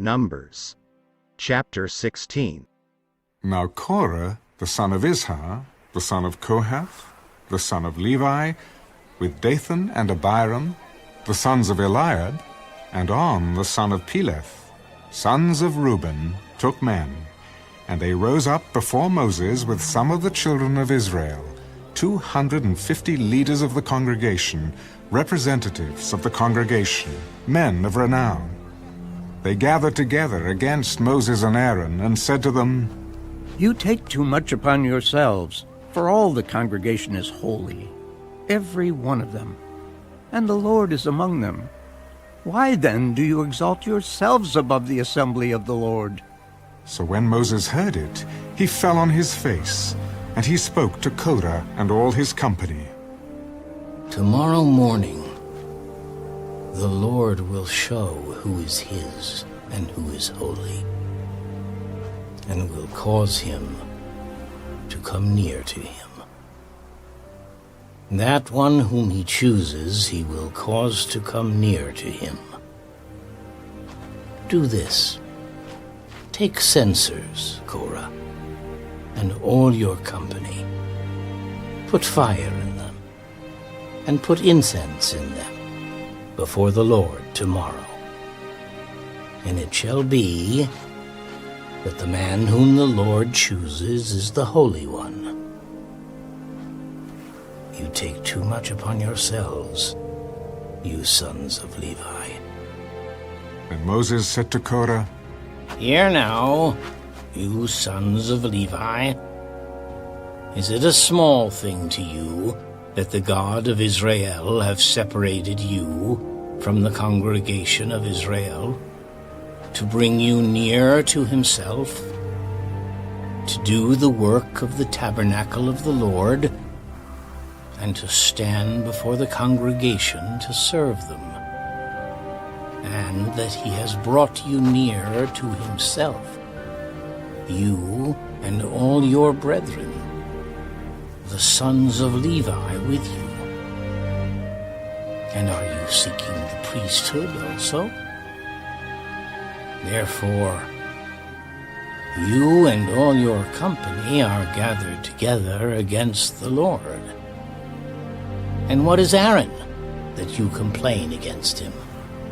Numbers, chapter 16. Now Korah, the son of Izhar, the son of Kohath, the son of Levi, with Dathan and Abiram, the sons of Eliab, and On, the son of Peleth, sons of Reuben, took men, and they rose up before Moses with some of the children of Israel, 250 leaders of the congregation, representatives of the congregation, men of renown. They gathered together against Moses and Aaron and said to them, "You take too much upon yourselves, for all the congregation is holy, every one of them, and the Lord is among them. Why then do you exalt yourselves above the assembly of the Lord?" So when Moses heard it, he fell on his face, and he spoke to Korah and all his company. Tomorrow morning, the Lord will show who is his and who is holy, and will cause him to come near to him. That one whom he chooses, he will cause to come near to him. Do this. Take censers, Korah, and all your company. Put fire in them, and put incense in them before the Lord tomorrow. And it shall be that the man whom the Lord chooses is the Holy One. You take too much upon yourselves, you sons of Levi. And Moses said to Korah, Hear now, you sons of Levi. Is it a small thing to you that the God of Israel have separated you from the congregation of Israel, to bring you near to himself, to do the work of the tabernacle of the Lord, and to stand before the congregation to serve them, and that he has brought you near to himself, you and all your brethren, the sons of Levi with you? And are you seeking the priesthood also? Therefore, you and all your company are gathered together against the Lord. And what is Aaron, that you complain against him?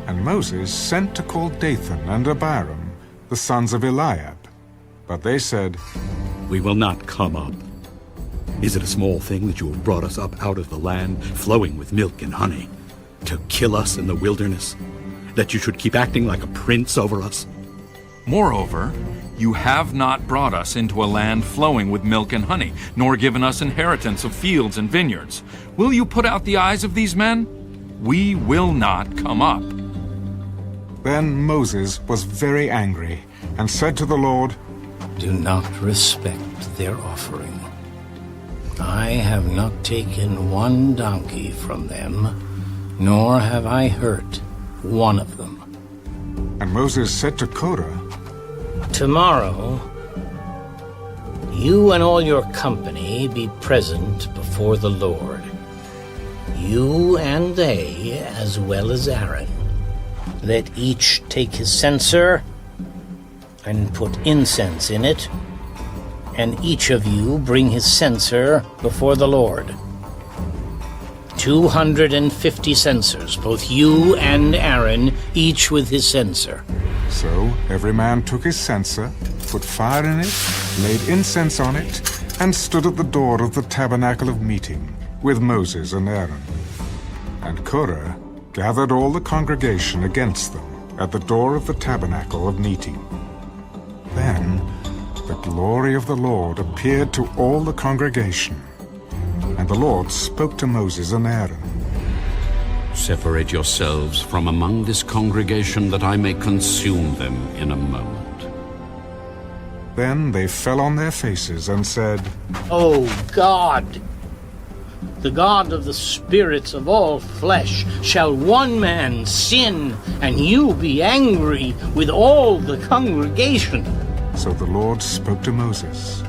And Moses sent to call Dathan and Abiram, the sons of Eliab. But they said, We will not come up. Is it a small thing that you have brought us up out of the land flowing with milk and honey, to kill us in the wilderness, that you should keep acting like a prince over us? Moreover, you have not brought us into a land flowing with milk and honey, nor given us inheritance of fields and vineyards. Will you put out the eyes of these men? We will not come up. Then Moses was very angry, and said to the Lord, Do not respect their offering. I have not taken one donkey from them, nor have I hurt one of them. And Moses said to Korah, Tomorrow, you and all your company be present before the Lord, you and they, as well as Aaron. Let each take his censer and put incense in it, and each of you bring his censer before the Lord. 250 censers, both you and Aaron, each with his censer. So every man took his censer, put fire in it, laid incense on it, and stood at the door of the tabernacle of meeting, with Moses and Aaron. And Korah gathered all the congregation against them at the door of the tabernacle of meeting. Then the glory of the Lord appeared to all the congregation, and the Lord spoke to Moses and Aaron. Separate yourselves from among this congregation, that I may consume them in a moment. Then they fell on their faces and said, O God, the God of the spirits of all flesh, shall one man sin, and you be angry with all the congregation? So the Lord spoke to Moses.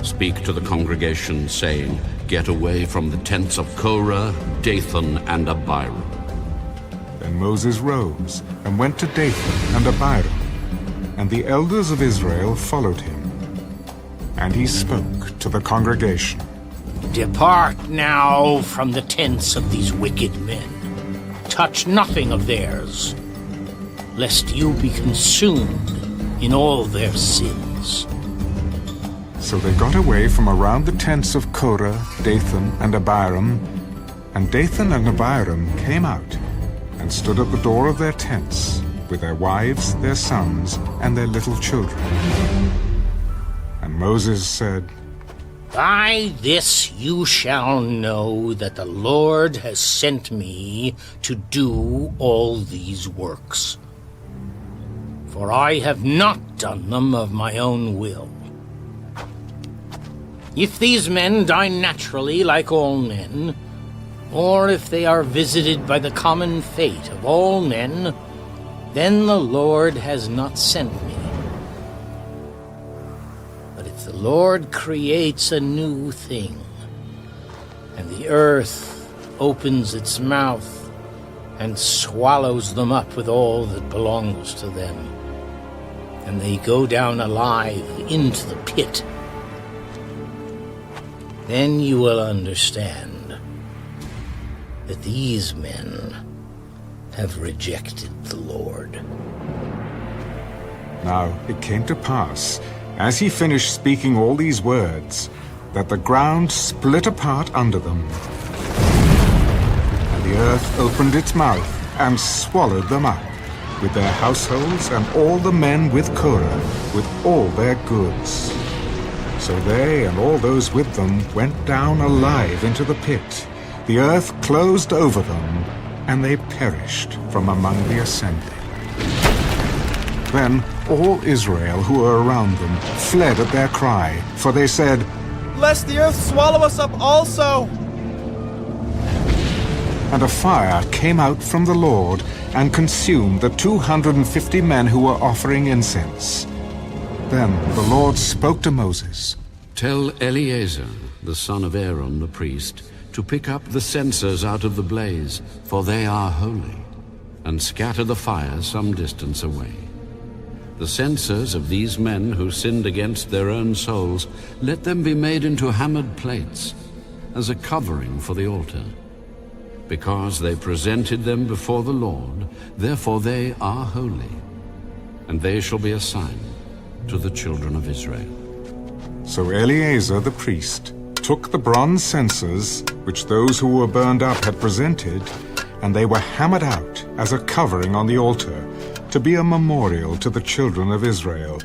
Speak to the congregation, saying, Get away from the tents of Korah, Dathan, and Abiram. Then Moses rose and went to Dathan and Abiram and the elders of Israel followed him. And he spoke to the congregation. Depart now from the tents of these wicked men. Touch nothing of theirs, lest you be consumed in all their sins. So they got away from around the tents of Korah, Dathan, and Abiram, and Dathan and Abiram came out and stood at the door of their tents, with their wives, their sons, and their little children. And Moses said, By this you shall know that the Lord has sent me to do all these works. For I have not done them of my own will. If these men die naturally like all men, or if they are visited by the common fate of all men, then the Lord has not sent me. But if the Lord creates a new thing, and the earth opens its mouth and swallows them up with all that belongs to them, and they go down alive into the pit, then you will understand that these men have rejected the Lord. Now it came to pass, as he finished speaking all these words, that the ground split apart under them, and the earth opened its mouth and swallowed them up, with their households and all the men with Korah, with all their goods. So they and all those with them went down alive into the pit. The earth closed over them, and they perished from among the assembly. Then all Israel who were around them fled at their cry, for they said, Lest the earth swallow us up also! And a fire came out from the Lord and consumed the 250 men who were offering incense. Then the Lord spoke to Moses. Tell Eleazar, the son of Aaron the priest, to pick up the censers out of the blaze, for they are holy, and scatter the fire some distance away. The censers of these men who sinned against their own souls, let them be made into hammered plates, as a covering for the altar. Because they presented them before the Lord, therefore they are holy, and they shall be a sign to the children of Israel. So Eleazar the priest took the bronze censers which those who were burned up had presented, and they were hammered out as a covering on the altar, to be a memorial to the children of Israel,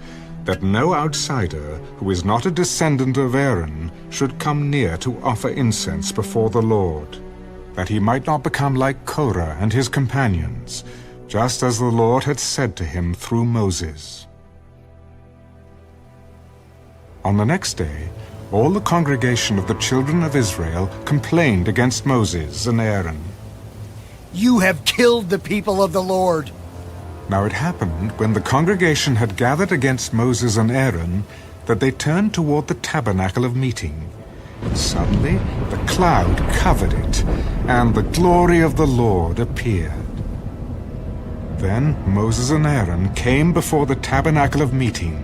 that no outsider who is not a descendant of Aaron should come near to offer incense before the Lord, that he might not become like Korah and his companions, just as the Lord had said to him through Moses. On the next day, all the congregation of the children of Israel complained against Moses and Aaron. You have killed the people of the Lord. Now it happened, when the congregation had gathered against Moses and Aaron, that they turned toward the tabernacle of meeting. And suddenly the cloud covered it, and the glory of the Lord appeared. Then Moses and Aaron came before the tabernacle of meeting,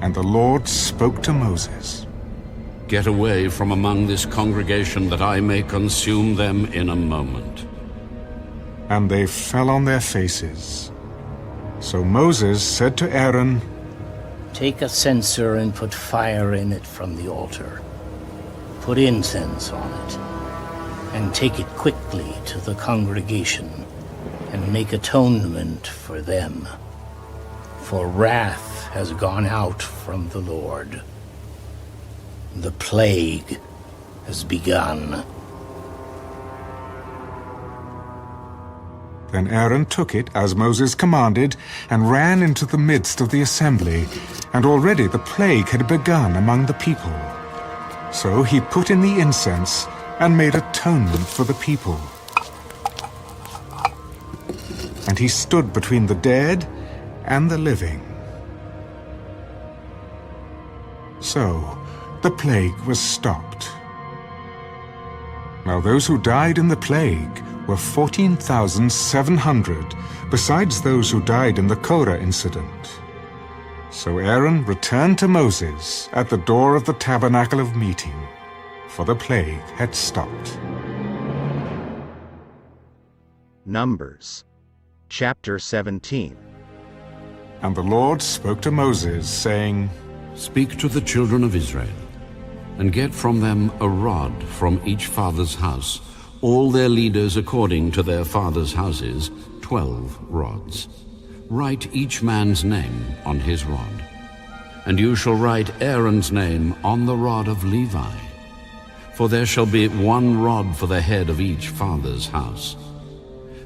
and the Lord spoke to Moses. Get away from among this congregation, that I may consume them in a moment. And they fell on their faces. So Moses said to Aaron, Take a censer and put fire in it from the altar. Put incense on it, and take it quickly to the congregation, and make atonement for them. For wrath has gone out from the Lord. The plague has begun. Then Aaron took it, as Moses commanded, and ran into the midst of the assembly, and already the plague had begun among the people. So he put in the incense and made atonement for the people. And he stood between the dead and the living. So the plague was stopped. Now those who died in the plague were 14,700, besides those who died in the Korah incident. So Aaron returned to Moses at the door of the tabernacle of meeting, for the plague had stopped. Numbers chapter 17. And the Lord spoke to Moses, saying, Speak to the children of Israel, and get from them a rod from each father's house, all their leaders according to their father's houses, 12 rods. Write each man's name on his rod. And you shall write Aaron's name on the rod of Levi. For there shall be one rod for the head of each father's house.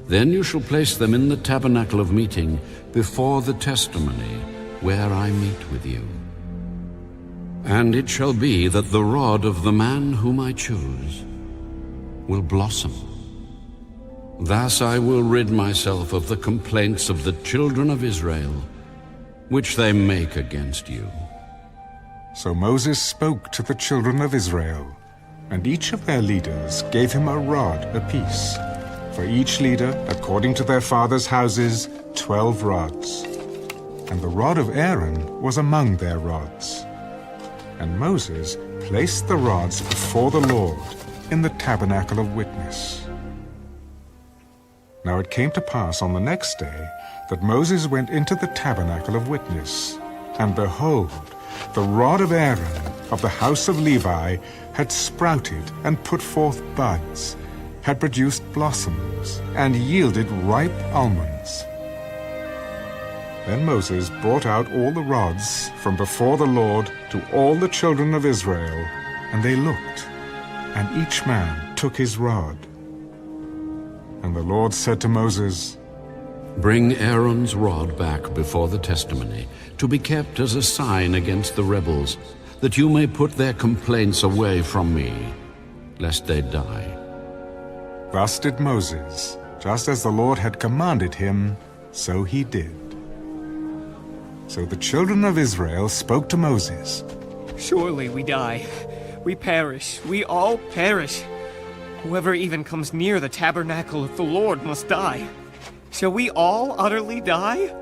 Then you shall place them in the tabernacle of meeting before the testimony, where I meet with you. And it shall be that the rod of the man whom I choose will blossom. Thus I will rid myself of the complaints of the children of Israel, which they make against you. So Moses spoke to the children of Israel, and each of their leaders gave him a rod apiece. For each leader, according to their father's houses, 12 rods. And the rod of Aaron was among their rods. And Moses placed the rods before the Lord in the tabernacle of witness. Now it came to pass on the next day that Moses went into the tabernacle of witness, and behold, the rod of Aaron of the house of Levi had sprouted and put forth buds, had produced blossoms, and yielded ripe almonds. Then Moses brought out all the rods from before the Lord to all the children of Israel, and they looked, and each man took his rod. And the Lord said to Moses, Bring Aaron's rod back before the testimony, to be kept as a sign against the rebels, that you may put their complaints away from me, lest they die. Thus did Moses, just as the Lord had commanded him, so he did. So the children of Israel spoke to Moses. Surely we die. We perish. We all perish. Whoever even comes near the tabernacle of the Lord must die. Shall we all utterly die?